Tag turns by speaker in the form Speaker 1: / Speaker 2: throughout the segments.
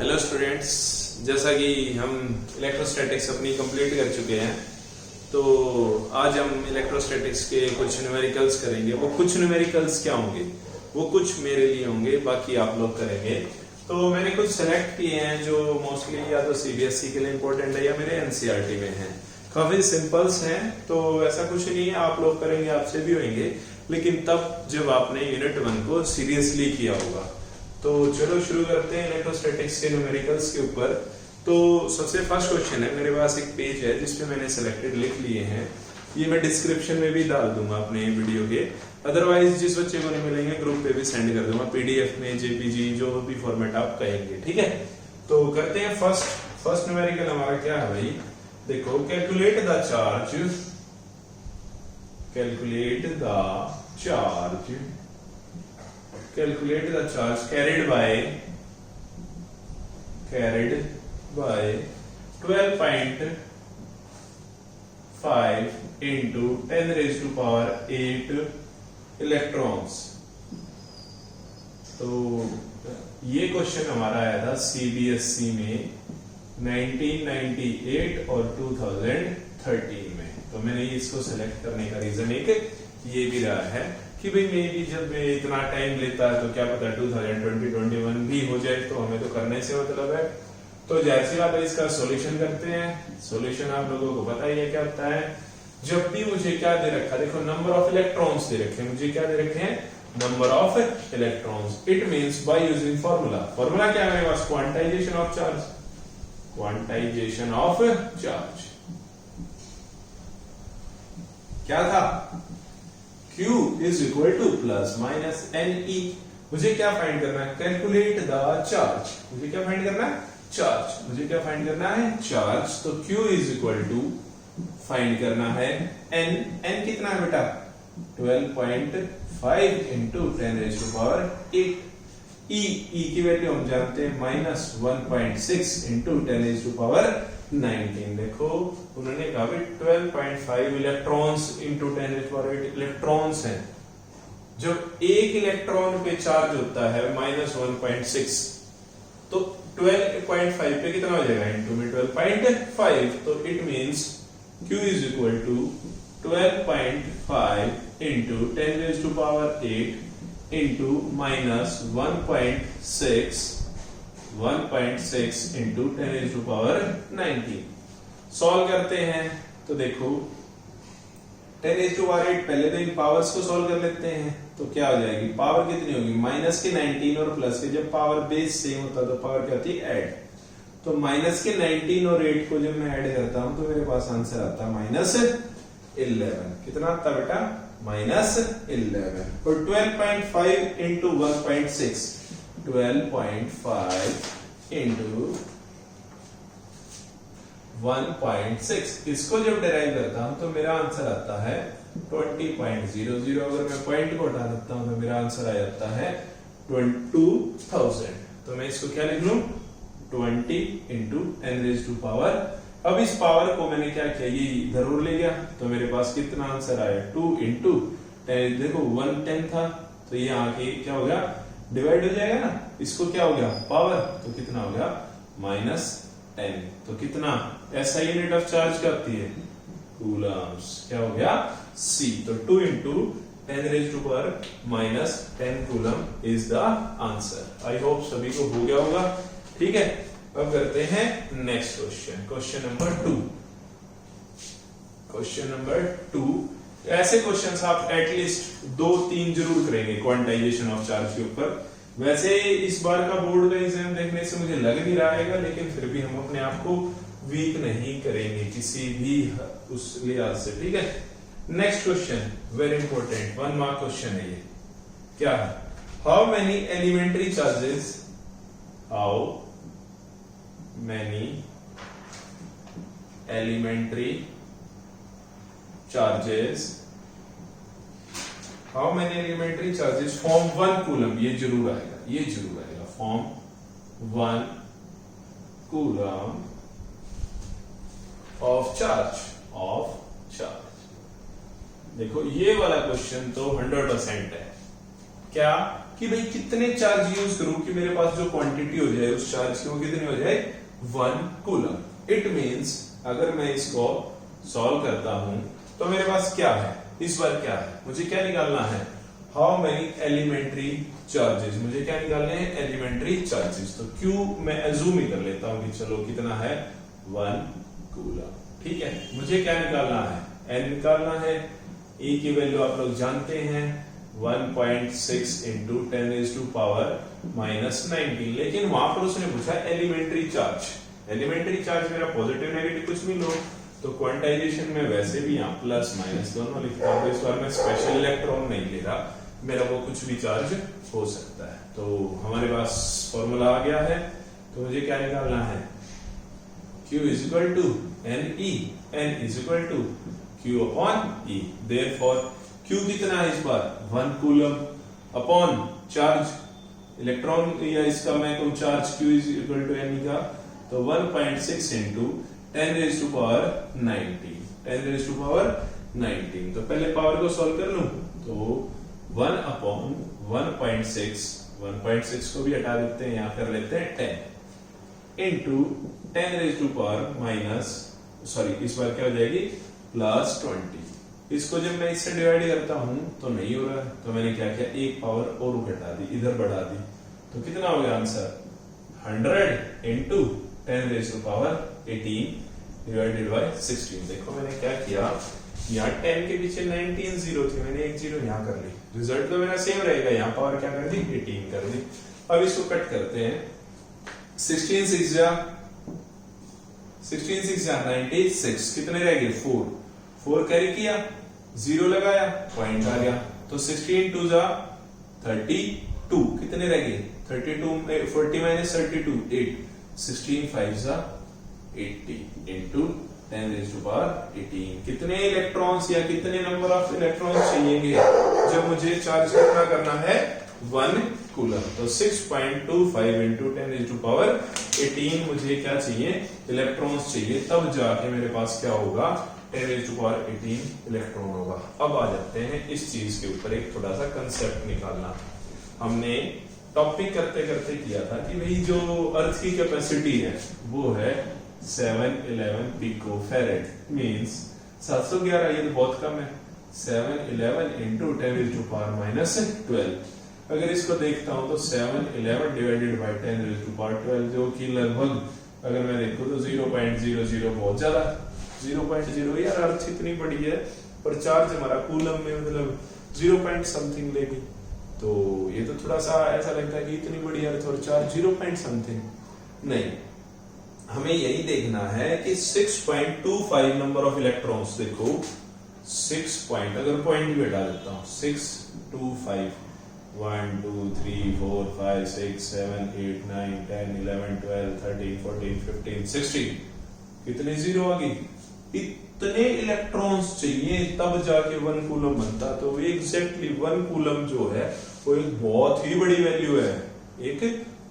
Speaker 1: Hello students, जैसा कि हम इलेक्ट्रोस्टैटिक्स अपनी कंप्लीट कर चुके हैं, तो आज हम इलेक्ट्रोस्टैटिक्स के कुछ न्यूमेरिकल्स करेंगे। वो कुछ न्यूमेरिकल्स क्या होंगे, वो कुछ मेरे लिए होंगे, बाकी आप लोग करेंगे। तो मैंने कुछ सेलेक्ट किए हैं जो मोस्टली या तो सीबीएसई के लिए इंपॉर्टेंट है या मेरे एनसीईआरटी में है। काफी सिंपल्स हैं, तो ऐसा कुछ नहीं है, आप लोग करेंगे आपसे भी होंगे, लेकिन तब जब आपने यूनिट 1 को सीरियसली किया होगा। तो चलो शुरू करते हैं इलेक्ट्रोस्टैटिक्स के न्यूमेरिकल्स के ऊपर। तो सबसे फर्स्ट क्वेश्चन है, मेरे पास एक पेज है जिसपे मैंने सिलेक्टेड लिख लिए हैं। ये मैं डिस्क्रिप्शन में भी डाल दूंगा अपने वीडियो के, अदरवाइज जिस बच्चे को नहीं मिलेंगे ग्रुप पे भी सेंड कर दूंगा, पीडीएफ में, जेपीजी, जो भी फॉर्मेट आप कहेंगे, ठीक है। तो करते हैं फर्स्ट न्यूमेरिकल हमारा क्या है भाई, देखो, calculate the charge carried by 12.5 into 10 raised to power 8 electrons. तो ये क्वेश्चन हमारा आया था सीबीएसई में 1998 और 2013 में। तो मैंने इसको सेलेक्ट करने का रीजन एक ये भी रहा है कि भाई मे भी जब इतना टाइम लेता है तो क्या पता 2020-21 भी हो जाए, तो हमें तो करने से मतलब है। तो जाहिर सी बात है, इसका सॉल्यूशन करते हैं। सॉल्यूशन आप लोगों को पता ही है क्या होता है। जब भी मुझे क्या दे रखा, देखो नंबर ऑफ इलेक्ट्रॉन्स दे रखे हैं, मुझे क्या दे रखे हैं, number of electrons. It means by using formula क्या है मेरे पास, क्वांटाइजेशन ऑफ चार्ज। क्या था, Q is equal to plus minus NE। मुझे क्या फाइंड करना है, कैलकुलेट द चार्ज। मुझे क्या फाइंड करना है, चार्ज। तो Q is equal to find करना है N कितना है बेटा, 12.5 into 10 raised to power 8। E की वैल्यू हम जानते हैं -1.6 into 10 raised to power 19। देखो उन्होंने कहा 12.5 electrons into 10 raised to power 8 electrons हैं। जब एक इलेक्ट्रॉन पे चार्ज होता है -1.6, तो 12.5 पे कितना हो जाएगा, इंटू में 12.5। तो it means Q is equal to 12.5 into 10 raised to power 8 into -1.6 into 10 raised to power 19। Solve करते हैं तो देखो 10 raised to power 8, पहले तो इन पावर्स को सॉल्व कर लेते हैं। तो क्या हो जाएगी, पावर कितनी होगी, माइनस के 19 और प्लस के, जब पावर बेस सेम होता है तो पावर क्या होती है, ऐड। तो माइनस के 19 और 8 को जब मैं ऐड करता हूं तो मेरे पास आंसर आता है -11। कितना आता बेटा, -11। और 12.5 इंटू 1.6, 12.5 इंटू 1.6, इसको जब डिराइव करता हूं तो मेरा आंसर आता है 20.00। अगर मैं पॉइंट को हटा देता हूं तो मेरा आंसर आ जाता है 22,000। तो मैं इसको क्या लिख लूं, 20 इंटू 10 raised to power। अब इस पावर को मैंने क्या किया, ये जरूर ले गया, तो मेरे पास कितना आंसर आया, 2 इंटू 10। देखो 110 था, तो ये आके क्या हो गया, डिवाइड हो जाएगा ना, इसको क्या हो गया, पावर, तो कितना हो गया, -10। तो कितना, ऐसा यूनिट ऑफ चार्ज क्या होती है, कूलम्स। क्या हो गया, C। तो 2 into 10 raised to power -10 coulomb is the answer. I hope सभी को हो गया होगा, ठीक है। अब करते हैं नेक्स्ट क्वेश्चन नंबर 2। ऐसे क्वेश्चंस आप एटलीस्ट 2-3 जरूर करेंगे क्वांटाइजेशन ऑफ चार्ज के ऊपर। वैसे इस बार का बोर्ड का एग्जाम देखने से मुझे लग नहीं रहा है, लेकिन फिर भी हम अपने आप को वीक नहीं करेंगे किसी भी उस लिहाज से, ठीक है। Next question very important, 1 mark question है ये। क्या है, how many elementary charges form 1 coulomb. ये जरूर आएगा, फॉर्म 1 कूलम ऑफ चार्ज। देखो ये वाला क्वेश्चन तो 100% है, क्या कि भाई कितने चार्ज यूज करूं कि मेरे पास जो क्वांटिटी हो जाए उस चार्ज की वो कितनी हो जाए 1 कूलम। इट मींस अगर मैं इसको सॉल्व करता हूं तो मेरे पास क्या है, इस बार क्या है, मुझे क्या निकालना है, हाउ मेनी एलिमेंट्री चार्जेस, मुझे क्या निकालने हैं एलिमेंट्री चार्जेस। तो Q मैं एज्यूम ही कर लेता हूं कि चलो कितना है 1 कूलम, ठीक है। मुझे क्या निकालना है, N निकालना है। E की वैल्यू आप लोग जानते हैं 1.6 इंटू 10⁻⁻⁻⁻⁻⁻⁻⁻⁻⁻⁻⁻⁻⁻⁻⁻⁻⁻⁻⁻⁻⁻⁻⁻⁻⁻⁻⁻⁻⁻⁻⁻⁻⁻⁻⁻⁻⁻⁻⁻⁻⁻⁻⁻⁻⁻⁻⁻⁻⁻⁻⁻⁻⁻⁻⁻⁻⁻⁻⁻⁻⁻⁻⁻⁻⁻⁻⁻⁻⁻⁻⁻⁻⁻⁻⁻⁻⁻⁻⁻⁻⁻⁻⁻⁻⁻⁻⁻⁻⁻⁻⁻⁻⁻⁻⁻⁻⁻⁻⁻तो क्वांटाइजेशन में वैसे भी यहाँ प्लस माइनस दोनों लिखता हूँ, इस बार मैं स्पेशल इलेक्ट्रॉन नहीं ले रहा, मेरा वो कुछ भी चार्ज हो सकता है। तो हमारे पास फॉर्मूला आ गया है, तो मुझे क्या निकालना है, Q is equal to NE, N is equal to Q upon E, therefore Q कितना है इस बार 1 कूलम अपॉन चार्ज इलेक्ट्रॉन या इसका मैं कहूं charge Q is equal to NE का, तो 1.6 इंटू 10⁻⁹ तो पहले पावर को सॉल्व कर लूं, तो 1 अपॉन 1.6 को भी हटा देते हैं, यहां कर लेते हैं 10 इंटू 10⁻⁻, इस बार क्या हो जाएगी +20। इसको जब मैं इससे डिवाइड करता हूं तो नहीं हो रहा है, तो मैंने क्या किया एक पावर और घटा दी, इधर बढ़ा दी, तो कितना हो गया आंसर 100 इंटू 10⁻18 डिवाइडेड बाय 16। देखो मैंने क्या किया, यहाँ 10 के पीछे 19 जीरो थी, मैंने एक जीरो यहाँ कर ली, रिजल्ट तो मेरा सेम रहेगा, यहाँ पावर क्या कर दी 18 कर दी। अब इसको कट करते हैं, 16 6 जा 96, कितने रह गए 4 कैरी किया, जीरो लगाया पॉइंट आ गया, तो 16 2 जा 32, कितने रह गए 32 40 माइनस 32 8, 16 5 जा 80 इंटू 10⁻18। कितने इलेक्ट्रॉन्स या कितने नंबर ऑफ इलेक्ट्रॉन्स चाहिए जब मुझे चार्ज कितना करना है 1 कूलम, तो 6.25 इंटू 10⁻18 मुझे क्या चाहिए इलेक्ट्रॉन्स चाहिए, तब जाके मेरे पास क्या होगा 10⁻18 इलेक्ट्रॉन होगा। अब आ जाते हैं इस चीज के ऊपर एक थोड़ा सा कंसेप्ट निकालना। हमने टॉपिक करते करते किया था कि भाई जो अर्थ की कैपेसिटी है वो है 711 पिको फेरेड, मींस 711, ये तो बहुत कम है, 711 इंटू 10⁻⁻12। अगर इसको देखता हूं तो 711 डिवाइडेड बाय 10⁻12 जो कि लगभग अगर मैं देखूं तो 0.00 बहुत ज्यादा 0.0, यार अर्थ इतनी बड़ी है पर चार्ज हमारा कूलम में मतलब 0. समथिंग लेगी, तो ये तो थोड़ा सा ऐसा लगता है कि इतनी बड़ी अर्थ और चार्ज 0. समथिंग नहीं, हमें यही देखना है कि 6.25 नंबर ऑफ इलेक्ट्रॉन्स, देखो 6 पॉइंट, अगर पॉइंट भी हटा देता हूं 625 1 2 3 4 5 6 7 8 9 10 11 12 13 14 15 16, कितने जीरो आ गई, इतने इलेक्ट्रॉन्स चाहिए तब जाके 1 कूलम बनता। तो एग्जैक्टली 1 कूलम जो है वो एक बहुत ही बड़ी वैल्यू है, एक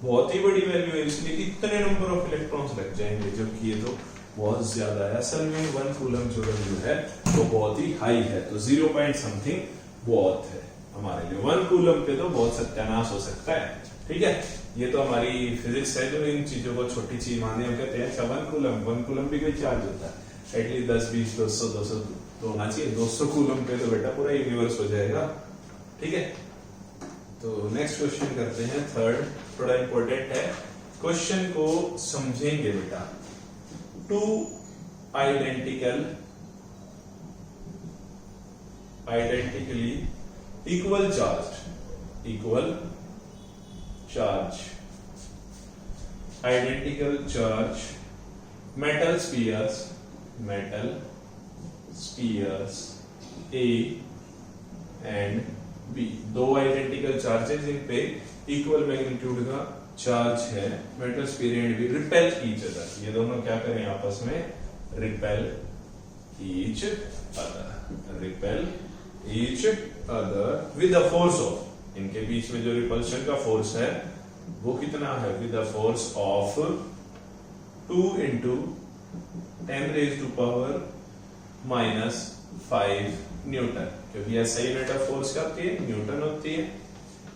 Speaker 1: बहुत ही बड़ी वैल्यू है, इसलिए इतने नंबर ऑफ इलेक्ट्रॉन्स लग जाएंगे, जबकि ये तो बहुत ज्यादा है। असल में 1 कूलम जो वैल्यू है वो बहुत ही हाई है, तो 0. समथिंग बहुत है हमारे लिए, 1 कूलम पे तो बहुत सत्यानाश हो सकता है, ठीक है। ये तो हमारी फिजिक्स है जो इन चीजों को छोटी चीज माने, हम कहते हैं अच्छा 1 कूलम भी कोई चार्ज होता है, एटलीस्ट 10 20 200 तो होना चाहिए, 200 कूलम पे तो बेटा पूरा यूनिवर्स हो जाएगा, ठीक है। तो नेक्स्ट क्वेश्चन करते हैं, थर्ड, थोड़ा इंपॉर्टेंट है, क्वेश्चन को समझेंगे बेटा। 2 identically equal charge identical charge metal spheres A and B, दो आइडेंटिकल चार्जेस, इन पे इक्वल मैग्नीट्यूड का चार्ज है, metal sphere and B repel each other, ये दोनों क्या करें आपस में repel each other with the force of, इनके बीच में जो रिपल्शन का फोर्स है वो कितना है, with the force of 2 into 10⁻⁻⁵ Newton, क्योंकि ऐसा यूनिट ऑफ फोर्स क्या होती है न्यूटन होती है,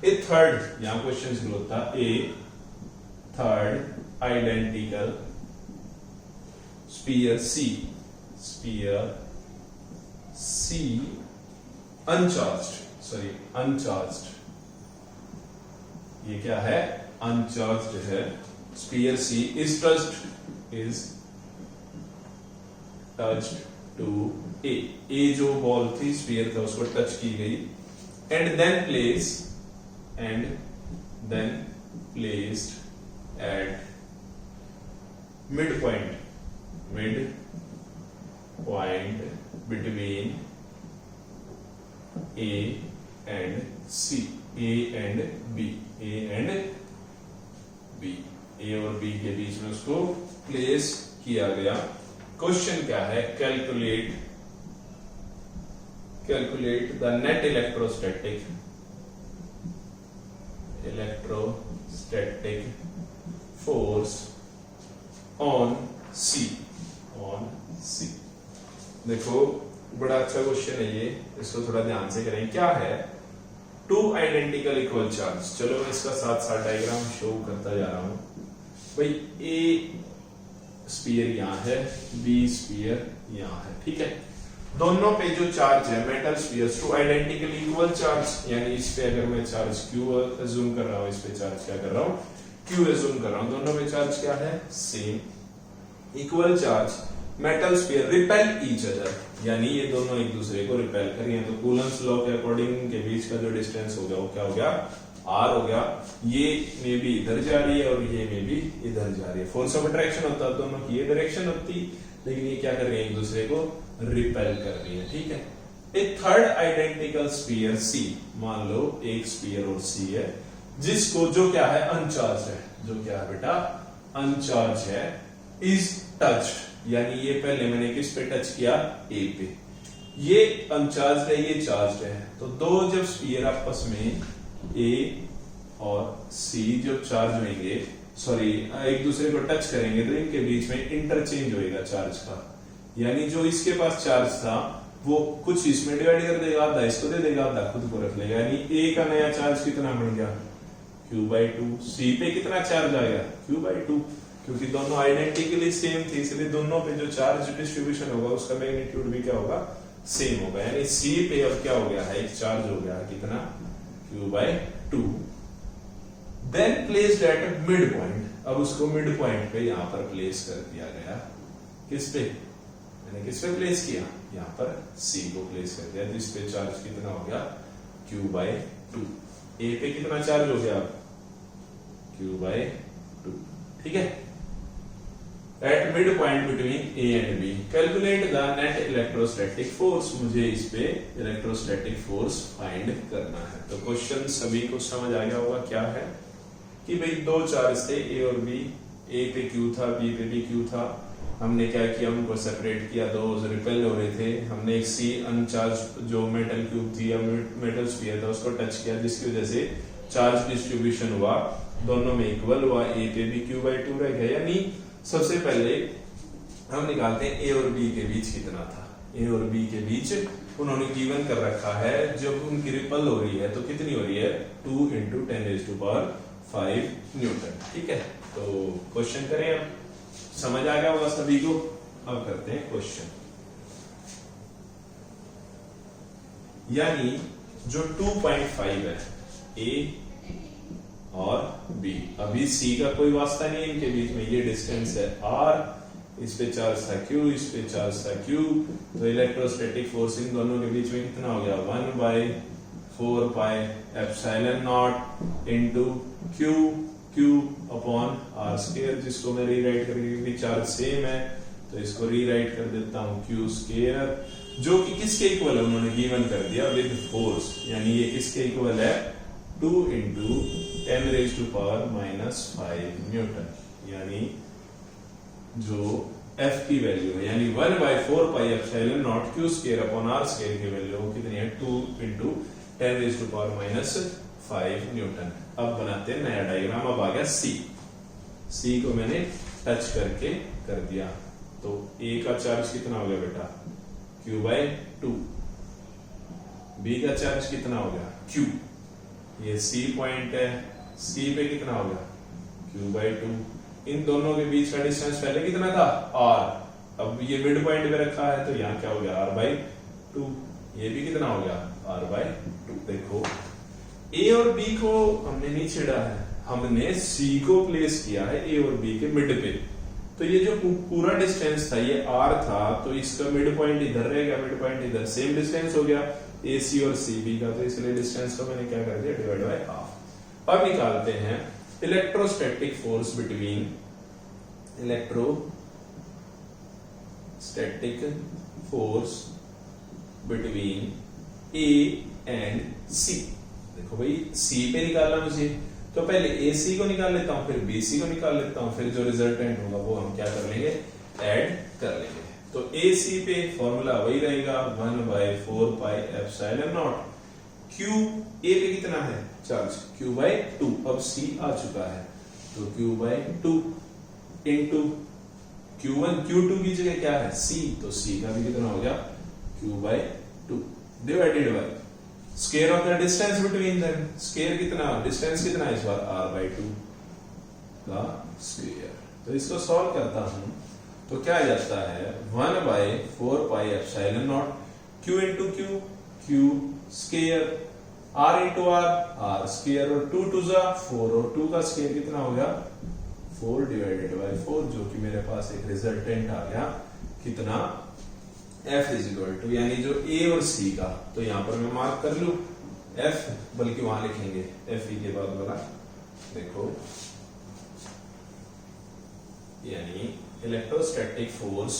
Speaker 1: ए थर्ड, यहां क्वेश्चन शुरू होता, a third identical sphere C uncharged, ये क्या है, अनचार्ज्ड है। Sphere C is touched to A जो बॉल थी, स्पीयर था, उसको टच की गई, and then placed at mid point between A and C, A और बी के बीच में उसको प्लेस किया गया। क्वेश्चन क्या है, calculate the net electrostatic force on C. देखो बड़ा अच्छा क्वेश्चन है ये, इसको थोड़ा ध्यान से करें। क्या है, टू आइडेंटिकल इक्वल चार्ज। चलो मैं इसका साथ साथ डायग्राम शो करता जा रहा हूं। भाई ए स्पीयर यहां है, बी स्पीयर यहां है, ठीक है। दोनों पे जो चार्ज है metal spheres, two identically equal charge, यानी इस पे अगर मैं चार्ज क्यू अज्यूम कर रहा हूं, इस पे चार्ज क्या कर रहा हूं, क्यू अज्यूम कर रहा हूं, दोनों पे चार्ज क्या है, same. Equal charge metal sphere repel each other, यानी ये दोनों एक दूसरे को रिपेल कर रही हैं। तो कूलम्स लॉ के अकॉर्डिंग के बीच का जो डिस्टेंस हो गया वो क्या हो गया, आर हो गया। ये में भी इधर जा रही है और ये में भी इधर जा रही है। फोर्स ऑफ अट्रैक्शन होता है दोनों की ये डायरेक्शन होती, लेकिन ये क्या कर रही है, एक दूसरे को रिपेल कर रही है, ठीक है। एक थर्ड आइडेंटिकल स्पीयर सी, मान लो एक स्पीयर और सी है, जिसको जो क्या है, अनचार्ज है, जो क्या है बेटा, अनचार्ज है, इज टच्ड, यानी ये पहले मैंने किस पे टच किया, ए पे। ये अनचार्ज्ड है, ये चार्ज्ड है, तो दो जब स्पीयर आपस में ए और सी जब चार्ज होंगे, सॉरी एक दूसरे को टच करेंगे, तो इनके बीच में इंटरचेंज होएगा चार्ज का। यानी जो इसके पास चार्ज था वो कुछ इसमें डिवाइड कर देगा, आधा इसको दे देगा, आधा खुद को रख लेगा। यानी ए का नया चार्ज कितना बन गया, Q/2। सी पे कितना चार्ज आएगा, Q/2, क्योंकि दोनों आइडेंटिकली सेम थे, इसलिए दोनों पे जो चार्ज डिस्ट्रीब्यूशन होगा उसका मैग्नीट्यूड भी क्या होगा, सेम होगा। यानी सी पे अब क्या हो गया है, एक चार्ज हो गया है, कितना, Q/2। Then placed at mid point, अब उसको मिड पॉइंट पे यहां पर प्लेस कर दिया गया। किस पे, मैंने किस पे प्लेस किया, यहां पर सी को प्लेस कर दिया, जिस पे चार्ज कितना हो गया, Q/2। ए पे कितना चार्ज हो गया, Q/2, ठीक है। At mid point between A and B, calculate the net electrostatic force, मुझे इस पे इलेक्ट्रोस्टैटिक फोर्स फाइंड करना है। तो क्वेश्चन सभी को समझ आ गया होगा क्या है, कि भाई दो चार्ज थे ए और बी, ए पे क्यू था, बी पे भी क्यू था। हमने क्या किया, उनको सेपरेट किया, दो रिपेल हो रहे थे। हमने एक सी अनचार्ज जो मेटल क्यूब थी या मेटल स्फीयर था उसको टच किया, जिसकी वजह से चार्ज डिस्ट्रीब्यूशन हुआ, दोनों में इक्वल हुआ, ए पे भी Q/2 रह गया। यानी सबसे पहले हम निकालते हैं ए और बी के बीच कितना था। ए और बी के बीच उन्होंने गिवन कर रखा है, जब उनकी रिपल हो रही है तो कितनी हो रही है, 2 × 10⁵ न्यूटन, ठीक है। तो क्वेश्चन करें, अब समझ आ गया होगा सभी को। अब करते हैं क्वेश्चन। यानी जो 2.5 है ए और बी, अभी सी का कोई वास्ता नहीं है इनके बीच में, ये डिस्टेंस है आर, इस पे चार्ज था क्यू, इस पे चार्ज था क्यू, तो इलेक्ट्रोस्टैटिक फोर्स इन दोनों के बीच में कितना हो गया, 1/4πε0 × Q/r², जिसको मैं रीराइट करके, क्योंकि चार्ज सेम है तो इसको रीराइट कर देता हूं Q², जो कि किसके इक्वल है, उन्होंने गिवन कर दिया विद फोर्स, यानी ये किसके इक्वल है, 2 × 10⁻⁻5 न्यूटन। यानी जो F की वैल्यू है, यानी 1/4πε0 Q²/r² की वैल्यू कितनी है, 2 × 10⁻5 न्यूटन। अब बनाते हैं नया डायग्राम। अब आ गया सी को मैंने टच करके कर दिया, तो ए का चार्ज कितना हो गया बेटा, Q/2, बी का चार्ज कितना हो गया, Q, ये सी पॉइंट है, सी पे कितना हो गया q/2। इन दोनों के बीच का डिस्टेंस पहले कितना था r, अब ये मिड पॉइंट पे रखा है तो यहाँ क्या हो गया r/2। ये भी कितना हो गया r/2। देखो a और b को हमने नहीं छेड़ा है, हमने c को प्लेस किया है a और b के मिड पे। तो ये जो पूरा डिस्टेंस था ये r था, तो इसका मिड पॉइंट इधर रहेगा, मिड पॉइंट इधर, सेम डिस्टेंस हो गया AC और CB का, तो इसलिए डिस्टेंस को मैंने क्या कर दिया डिवाइड बाय हाफ। अब निकालते हैं electrostatic force between, electrostatic force between A and C। देखो भाई C पे निकालना मुझे, तो पहले AC को निकाल लेता हूं, फिर BC को निकाल लेता हूं, फिर जो रिजल्टेंट होगा वो हम क्या कर लेंगे ऐड कर लेंगे। तो AC पे फॉर्मूला वही रहेगा 1/4 pi epsilon not, Q A पे कितना है चार्ज Q/2, अब C आ चुका है तो Q/2 इनटू Q1 Q2 की जगह क्या है C, तो C का भी कितना हो गया Q/2 divided by square of the distance between them. Square कितना, डिस्टेंस कितना है इस बार r/2 का स्क्वायर। तो इसको सॉल्व करता हूं तो क्या आ जाता है 1/4 pi epsilon not Q into Q, Q square, R into R, R square, और 2 2 जा 4, और 2 का स्क्वायर कितना हो गया 4 डिवाइडेड बाय 4, जो कि मेरे पास एक रिजल्टेंट आ गया कितना F इज इक्वल टू, यानी जो A और C का, तो यहां पर मैं मार्क कर लूं F, बल्कि वहां लिखेंगे F के बाद वाला, देखो यानी इलेक्ट्रोस्टैटिक फोर्स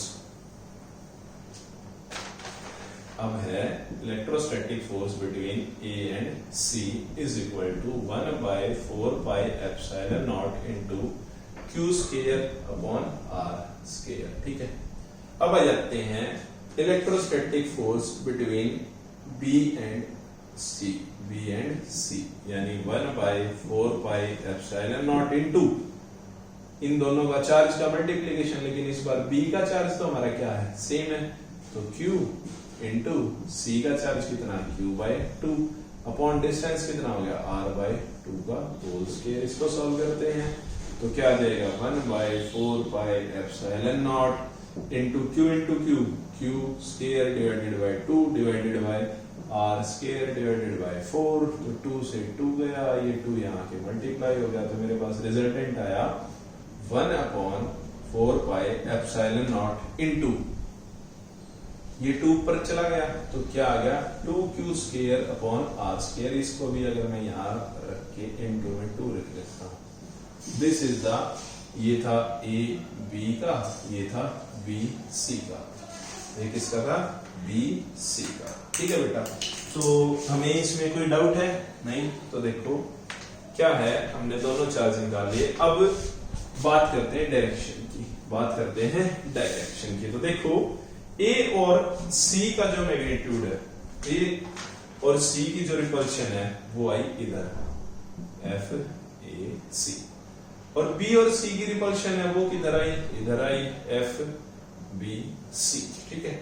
Speaker 1: अब है electrostatic force between A and C is equal to 1/4 pi epsilon naught into Q square upon R square. ठीक है, अब आ जाते हैं electrostatic force between B and C, यानी 1/4 पाई एप्सिलॉन नॉट इनटू इन दोनों का चार्ज का मल्टीप्लीकेशन, लेकिन इस बार B का चार्ज तो हमारा क्या है सेम है, तो Q इंटू C का चार्ज कितना Q/2 अपॉन डिस्टेंस कितना हो गया R/2 का होल स्क्वायर। इसको सॉल्व करते हैं तो क्या आ जाएगा 1/4 pi epsilon not into Q square divided by 2 divided by R square divided by 4, तो 2 से 2 गया, ये 2 यहाँ के मल्टीप्लाई हो गया, तो मेरे पास रिजल्टेंट आया 1/4 पाई एप्सिलॉन नॉट इनटू ये 2 ऊपर चला गया तो क्या आ गया 2Q square upon R square. इसको भी अगर मैं यहाँ रख के इनटू में 2 लिख लेता हूँ, दिस इज द, ये था A B का, ये था B C का, ये किसका था B C का। ठीक है बेटा, तो हमें इसमें कोई डाउट है नहीं, तो देखो क्या है, हमने दोनों चार्ज निकाल लिए। अब बात करते हैं डायरेक्शन की, तो देखो A और C का जो मैग्नीट्यूड है, A और C की जो रिपल्शन है वो आई इधर FAC, और B और C की रिपल्शन है वो किधर आई, इधर आई FBC। ठीक है,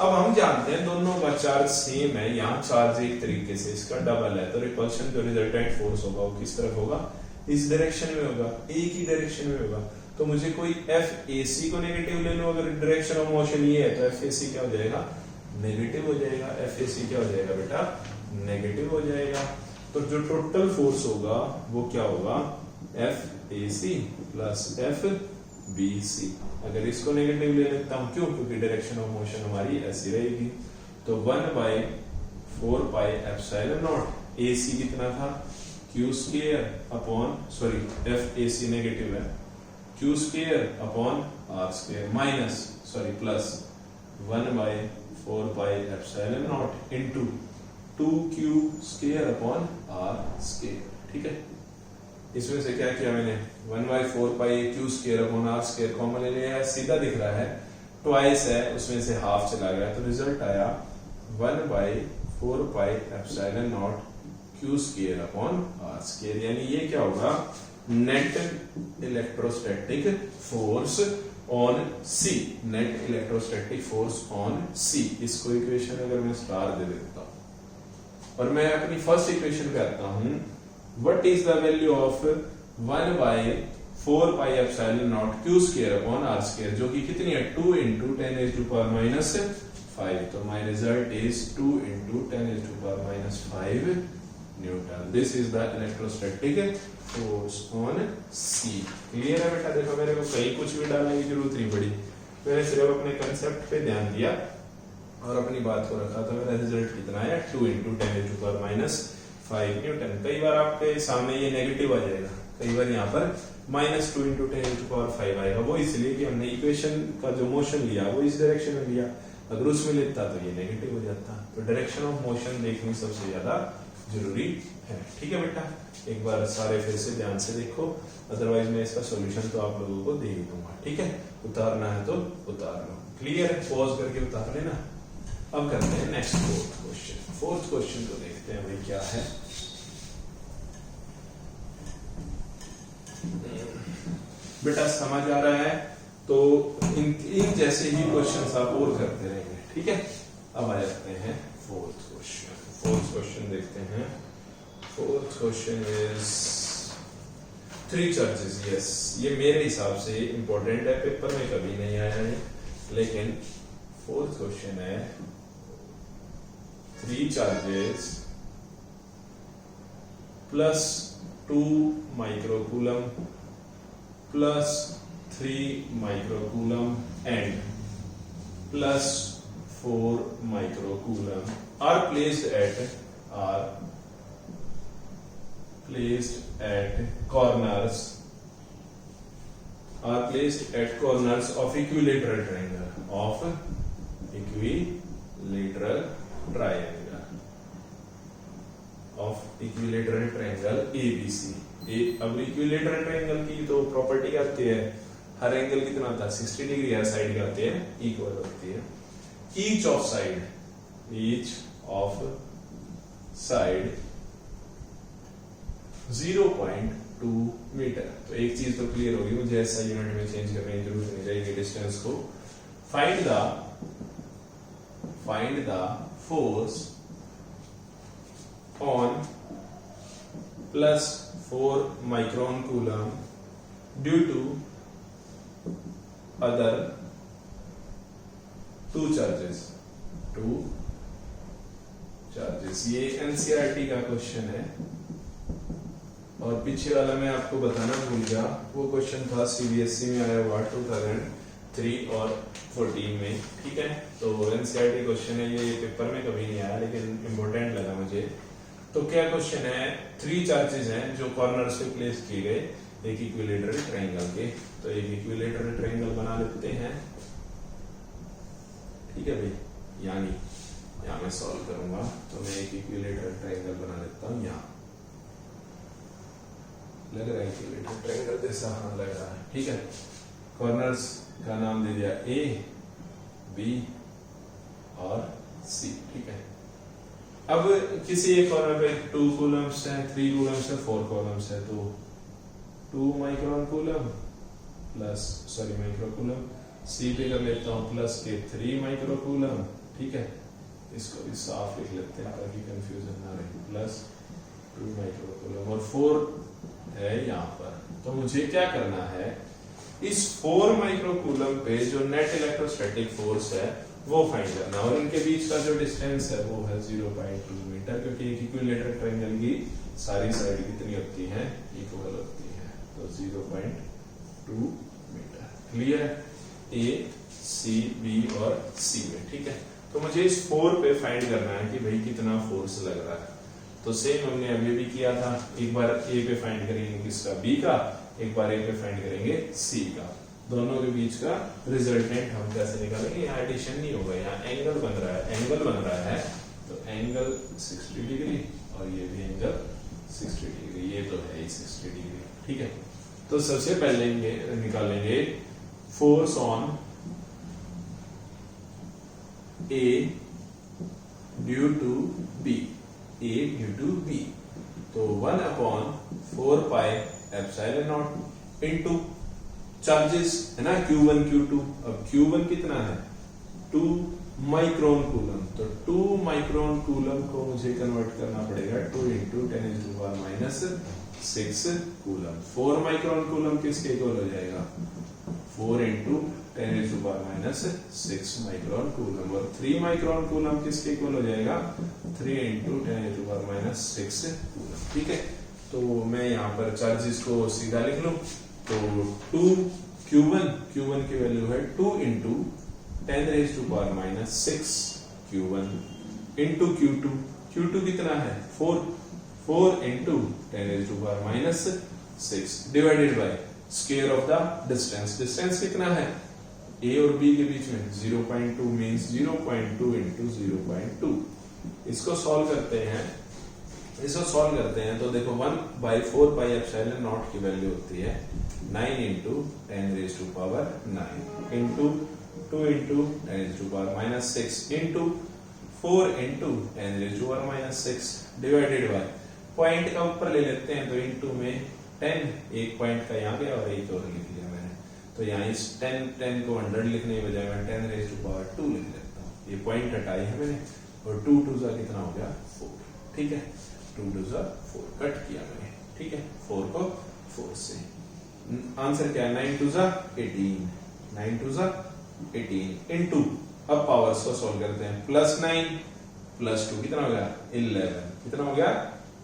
Speaker 1: अब हम जानते हैं दोनों का चार्ज सेम है, यहाँ चार्ज एक तरीके से इसका डबल है, तो रिपल्शन जो रिजल्टेंट फोर्स होगा वो किस तरफ होगा, इस डायरेक्शन में होगा, A की डायरेक्शन में होगा। तो मुझे कोई FAC को नेगेटिव ले लो, अगर डायरेक्शन ऑफ मोशन ये है तो FAC क्या हो जाएगा नेगेटिव हो जाएगा, FAC क्या हो जाएगा बेटा नेगेटिव हो जाएगा। तो जो टोटल फोर्स होगा वो क्या होगा FAC प्लस FBC। अगर इसको नेगेटिव ले लेता हूं, क्यों, क्योंकि डायरेक्शन ऑफ मोशन हमारी ऐसी रहेगी, तो 1/4 पाई एप्सिलॉन नॉट AC कितना था Q square upon, sorry FAC negative है, Q square upon R square minus, sorry plus 1/4 pi epsilon naught into 2Q square upon R square. ठीक है, इसमें से क्या किया मैंने 1/4 पाई Q square upon R square common ले लिया है, सीधा दिख रहा है, ट्वाइस है, उसमें से हाफ चला गया, तो रिजल्ट आया 1/4 pi epsilon not Q square upon R square. यानी ये क्या होगा net electrostatic force on C, net electrostatic force on C। इसको इक्वेशन अगर मैं स्टार दे देता हूं और मैं अपनी फर्स्ट इक्वेशन पे आता हूं, what is the value of 1 by 4 pi epsilon naught Q square upon R square, जो कि कितनी है 2 into 10 raised to power minus 5। तो my result is 2 into 10 raised to power minus 5 newton. This is the electrostatic force on C. Clear है बेटा? देखो मेरे को कहीं कुछ भी डालने की जरूरत नहीं पड़ी, मैंने सिर्फ अपने कंसेप्ट पे ध्यान दिया और अपनी बात को रखा। तो मेरा रिजल्ट कितना है 2 into 10 raised to power minus 5 Newton. कई बार आपके सामने ये नेगेटिव आ जाएगा, कई बार यहाँ पर -2 into 10 raised to power 5 आएगा। वो इसलिए कि हमने इक्वेशन का जो मोशन लिया वो इस डायरेक्शन में लिया, अगर उसमें लेता तो ये नेगेटिव हो जाता। तो डायरेक्शन ऑफ मोशन देखनी सबसे ज्यादा जरूरी है। ठीक है बेटा, एक बार सारे फिर से ध्यान से देखो, अदरवाइज मैं इसका सॉल्यूशन तो आप लोगों को दे ही दूंगा। ठीक है, उतारना है तो उतार लो। क्लियर है? पॉज करके उतार लेना। अब करते हैं next fourth question. Fourth question को देखते हैं भाई क्या है। बेटा समझ आ रहा है तो इन जैसे ही क्वेश्चन आप और करते रहेंगे। ठीक है, अब आ जाते हैं फोर्थ क्वेश्चन। फोर्थ क्वेश्चन देखते हैं। Fourth question is 3 charges. Yes, ये मेरे हिसाब से इंपॉर्टेंट है, पेपर में कभी नहीं आया है, लेकिन फोर्थ क्वेश्चन है 3 charges plus 2 microcoulomb plus 3 microcoulomb and plus 4 microcoulomb are placed at corners of equilateral triangle ABC। अब इक्विलेटरल ट्रायंगल की तो प्रॉपर्टी आती है, हर एंगल कितना होता है 60 डिग्री, हर साइड का होती है इक्वल होती है। Each of side 0.2 metre. तो एक चीज तो क्लियर होगी, मुझे ऐसा यूनिट में चेंज करने की जरूरत नहीं रहेगी डिस्टेंस को। Find the force on plus 4 micron coulomb due to other 2 charges. ये एनसीईआरटी का क्वेश्चन है, और पीछे वाला मैं आपको बताना भूल गया, वो क्वेश्चन था सीबीएसई में आया हुआ 2003 और 14 में। ठीक है, तो एनसीईआरटी क्वेश्चन है, ये पेपर में कभी नहीं आया लेकिन इंपॉर्टेंट लगा मुझे। तो क्या क्वेश्चन है, 3 चार्जेस हैं जो कॉर्नर्स पे प्लेस किए गए एक इक्विलेटरल ट्रायंगल के। तो एक इक्विलेटरल ट्रायंगल बना लेते हैं। ठीक है भाई, यानी यहाँ मैं सॉल्व करूंगा तो मैं एक इक्विलेटरल ट्रायंगल बना लेता हूँ। यहाँ लग रहा है इक्विलेटरल ट्रायंगल जैसा, हाँ लग रहा है। ठीक है, कॉर्नर्स का नाम दे दिया ए, बी और सी। ठीक है, अब किसी एक कॉर्नर पे 2 कूलम्स हैं, 3 कूलम्स है, 4 कॉलम्स है, तो 2 माइक्रोन कूलम प्लस माइक्रोकूलम, सी पे कर लेता हूँ प्लस के 3 माइक्रोकूलम। ठीक है, इसको भी साफ लिख लेते हैं ताकि कंफ्यूजन ना रहे, प्लस 2 माइक्रोकूलम और 4 है यहाँ पर। तो मुझे क्या करना है, इस 4 माइक्रोकूलम पे जो नेट इलेक्ट्रोस्टैटिक फोर्स है वो फाइंड करना, और इनके बीच का जो डिस्टेंस है वो है 0.2 मीटर, क्योंकि एक इक्विलेटरल ट्रायंगल की सारी साइड कितनी होती है, इक्वल होती है। तो 0.2 मीटर। क्लियर है, ए, सी, बी और सी में। ठीक है, तो मुझे इस 4 पे फाइंड करना है कि भाई कितना फोर्स लग रहा है। तो सेम हमने अभी भी किया था, एक बार ए पे फाइंड करेंगे किसका, बी का, एक बार ए पे फाइंड करेंगे सी का। दोनों के बीच का रिजल्टेंट हम कैसे निकालेंगे, यहाँ एडिशन नहीं होगा, यहाँ एंगल बन रहा है, तो एंगल 60 डिग्री और ये भी एंगल 60 डिग्री, ये तो है ही 60 डिग्री। ठीक है, तो सबसे पहले निकालेंगे force on A due to B, तो 1/4 pi epsilon naught into charges है ना, Q1 Q2। अब Q1 कितना है 2 माइक्रोन कूलम, तो 2 माइक्रोन कूलम को मुझे कन्वर्ट करना पड़ेगा 2 इंटू 10⁻⁶ कूलम। 4 माइक्रोन कूलम किसके इक्वल हो जाएगा? 4 इंटू 10⁻⁶ माइक्रोन कूलम। और 3 माइक्रोन कूलम किसके इक्वल हो जाएगा? 3 इंटू 10⁻⁶ कूलम। ठीक है, तो मैं यहाँ पर चार्जेस को सीधा लिख लूं, तो 2 Q1 की वैल्यू है 2 इंटू 10⁻⁶ Q1 इंटू Q2 कितना है? 4 into 10⁻⁶ divided by square of the distance कितना है A और B के बीच में? 0.2 मींस 0.2 इंटू 0.2। इसको सॉल्व करते हैं तो देखो 1/4πε0 की वैल्यू होती है 9 into 10⁻⁹ into 2 into 10⁻⁻⁶ into 4 into 10⁻⁻⁶ divided by point का ऊपर ले लेते हैं, तो इंटू में 10, एक पॉइंट का यहाँ गया और एक और लिख लिया मैंने, तो यहाँ इस 10 को 100 लिखने के बजाय मैं 10⁻² लिख लेता हूँ। ये पॉइंट हटाई है मैंने, और 2 2 जा कितना हो गया? 4। ठीक है, 2 2 जा 4 कट किया मैंने। ठीक है, 4 को 4 से आंसर क्या है? 9 2 जा 18, 9 2 जा 18 इंटू, अब पावर्स को सॉल्व करते हैं, +9 +2 कितना हो गया? 11। कितना हो गया?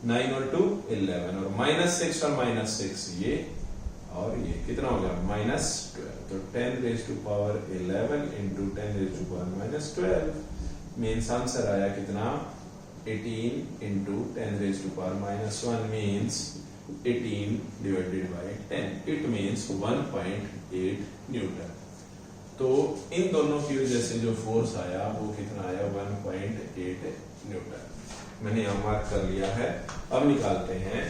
Speaker 1: 9 और 2 11, और -6 और -6 ये और ये कितना हो गया? -12। तो 10⁻11 इंटू 10⁻⁻12 मीन्स आंसर आया कितना? 18 into 10⁻⁻1 means 18 divided by 10, it means 1.8 Newton. तो इन दोनों की वजह से जो फोर्स आया वो कितना आया? 1.8 न्यूटन। मैंने यहां मार्क कर लिया है। अब निकालते हैं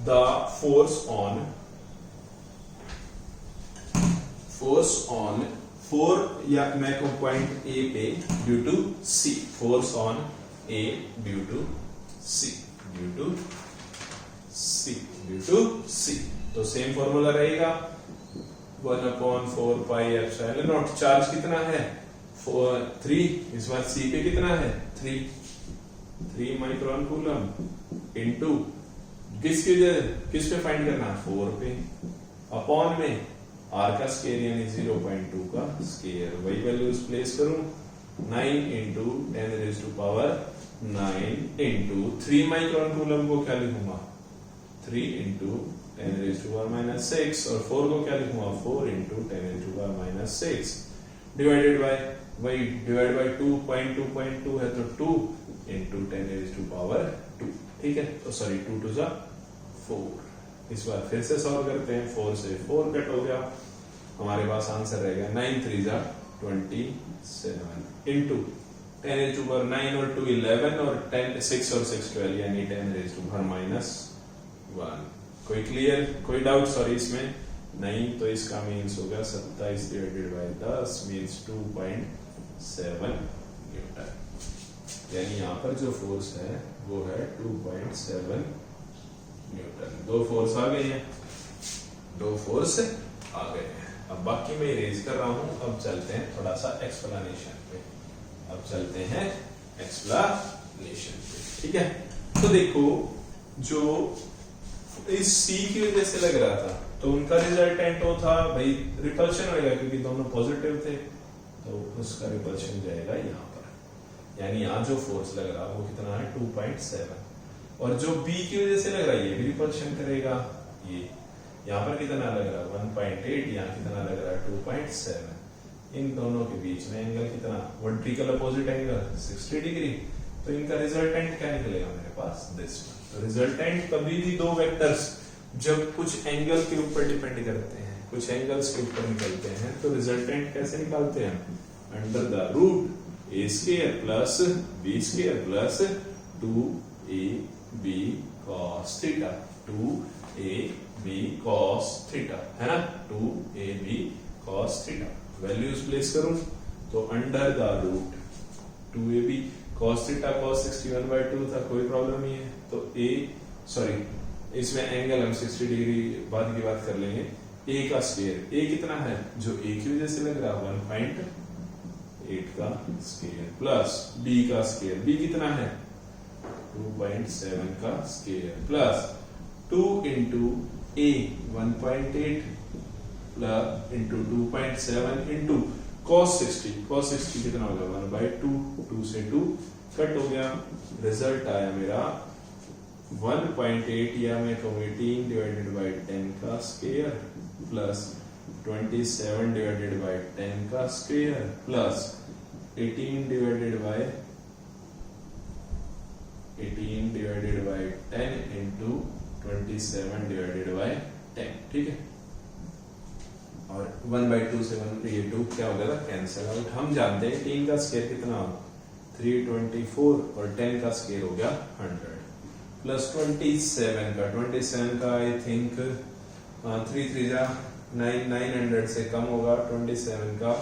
Speaker 1: द फोर्स ऑन 4 या मैं कहूं पॉइंट ए पे due to C, force on A due to C, तो सेम फॉर्मूला रहेगा 1/4πε0। चार्ज कितना है? 3। इस बार सी पे कितना है? 3 माइक्रोन कूलम इंटू किस पे फाइंड करना? 4 पे, अपॉन में आर का स्केयर यानी 0.2 का स्केयर, वही वैल्यूज प्लेस करूं, 9 इंटू 10⁻⁹ इंटू 3 माइक्रोन कूलम को क्या लिखूंगा? 3 इंटू 10⁻⁻6, और 4 को क्या लिखूंगा? 4 इंटू 10⁻⁻6 डिवाइडेड बाय वही डिवाइड बाय 2.2 है, तो 2 इंटू 10⁻²। ठीक है, तो सॉरी 2 2 जा 4। इस बार फिर से सॉल्व करते हैं, 4 से 4 कट हो गया, हमारे पास आंसर रहेगा 9 3 जा 27 इंटू 10⁻9 और 2 11 और 6 और 6 12 यानी 10⁻⁻1। कोई क्लियर, कोई डाउट? सॉरी इसमें नहीं, तो इसका मीन्स होगा 27 डिवाइडेड बाय 10 मीन्स 2.7 न्यूटन। यानी यहाँ पर जो फोर्स है वो है 2.7 न्यूटन। 2 फोर्स आ गए हैं, अब बाकी मैं इरेज कर रहा हूं। अब चलते हैं थोड़ा सा एक्सप्लेनेशन पे, ठीक है। तो देखो, जो इस सी की वजह से लग रहा था तो उनका रिजल्टेंट वो था भाई रिपल्शन होगा, क्योंकि दोनों पॉजिटिव थे, तो उसका रिपल्शन जाएगा यहाँ पर। यानी यहाँ जो फोर्स लग रहा वो कितना है? 2.7। और जो बी की वजह से लग रहा है ये भी रिपल्शन करेगा। ये यहाँ पर कितना लग रहा है? 1.8, यहाँ कितना लग रहा है? 2.7। इन दोनों के बीच में एंगल कितना? Vertical opposite angle 60 degree. तो इनका रिजल्टेंट क्या निकलेगा मेरे पास? दिस। तो रिजल्टेंट कभी भी दो वेक्टर्स जब कुछ एंगल के ऊपर डिपेंड करते हैं, कुछ एंगल्स के ऊपर निकलते हैं, तो रिजल्टेंट कैसे निकालते हैं? Under the root a square plus b square plus 2ab cos theta, 2ab cos theta, है ना? 2ab cos theta. Values place करूं तो under the root 2ab cos theta cos 61/2 था, कोई प्रॉब्लम नहीं है। तो इसमें एंगल हम 60 डिग्री बाद की बात कर लेंगे। ए का स्क्वायर, ए कितना है? जो ए की वजह से लग रहा है 8 का स्क्वायर प्लस b का स्क्वायर, b कितना है 2.7 का square plus 2 into a 1.8 plus into 2.7 into cos 60 कितना होगा 1/2, 2 से 2 कट हो गया, रिजल्ट आया मेरा 1.8 या मैं कहूँ 18 डिवाइडेड बाई 10 का स्क्वायर प्लस 27 डिवाइडेड बाई 10 का square plus 18 divided by 10 into 27 divided by 10, ठीक है। और 1/2 से 1 क्या हो गया था कैंसिल आउट। हम जानते हैं 3 का स्क्वायर कितना हो 324 और 10 का स्क्वायर हो गया 100 प्लस 27 का आई थिंक 3 3 जा 900 से कम होगा 27 का,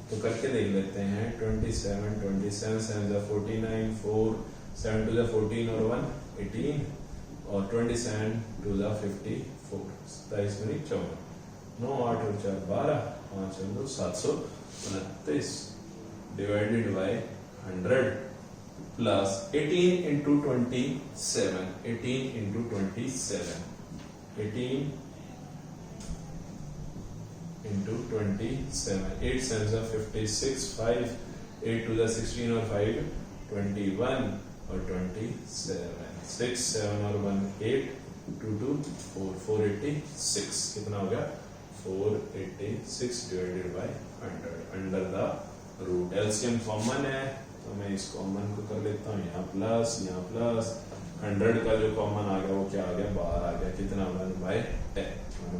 Speaker 1: तो करके देख लेते हैं 27 7 49 4 7 2 14 और 1 18 और 27 2 54 27 मिनट 54 9 8 और 4 12 5 और 2 729 divided by 100 plus 18 into 27 18 into 27 18 into 27 8 7 56 5 8 2 16 और 5 21 और 27 6 7 और 1 8 2 2 4 486 कितना हो गया 486 divided by 100 under the root. LCM common है तो मैं इस कॉमन को कर लेता हूँ यहाँ प्लस 100 का जो कॉमन आ गया वो क्या आ गया बाहर आ गया कितना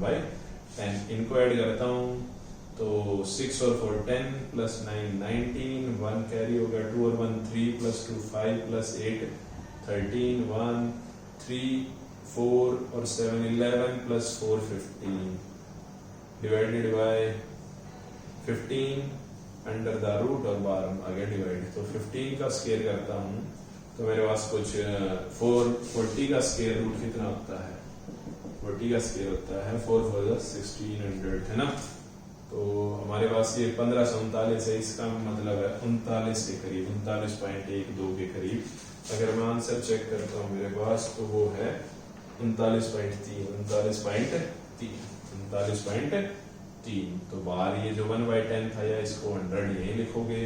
Speaker 1: 1/10 इनको ऐड करता हूँ तो 6 और 4 10 प्लस 9 19 1 कैरी हो गया 2 और 1 3 प्लस 2 5 प्लस 8 13 1 3 4 और 7 11 plus 4 15 divided by 15 under the root और बार आगे डिवाइड तो 15 का स्क्वायर करता हूँ तो मेरे पास कुछ 40 का स्क्वायर रूट कितना होता है 40 का स्क्वायर होता है 4 4 1600 है ना। तो हमारे पास ये 1539 है, इसका मतलब है 39 के करीब 39.12 के करीब। अगर मैं आंसर चेक करता हूँ मेरे पास तो वो है 39.3 तो बाहर ये जो 1/10 था या इसको 100 यही लिखोगे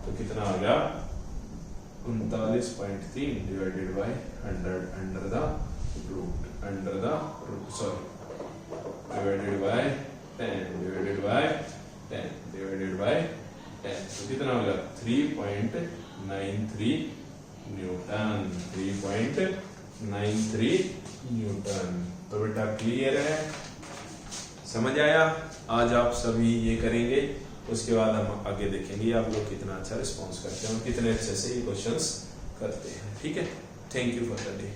Speaker 1: तो कितना आ गया 39.3 divided by 100 under the root sorry divided by 10 divided by 10 तो कितना होगा 3.93 न्यूटन 3.93 न्यूटन। तो बेटा क्लियर है, समझ आया। आज आप सभी ये करेंगे, उसके बाद हम आगे देखेंगे आप लोग कितना अच्छा रिस्पॉन्स करते हैं और कितने अच्छे से ये क्वेश्चंस करते हैं। ठीक है, thank you for the day.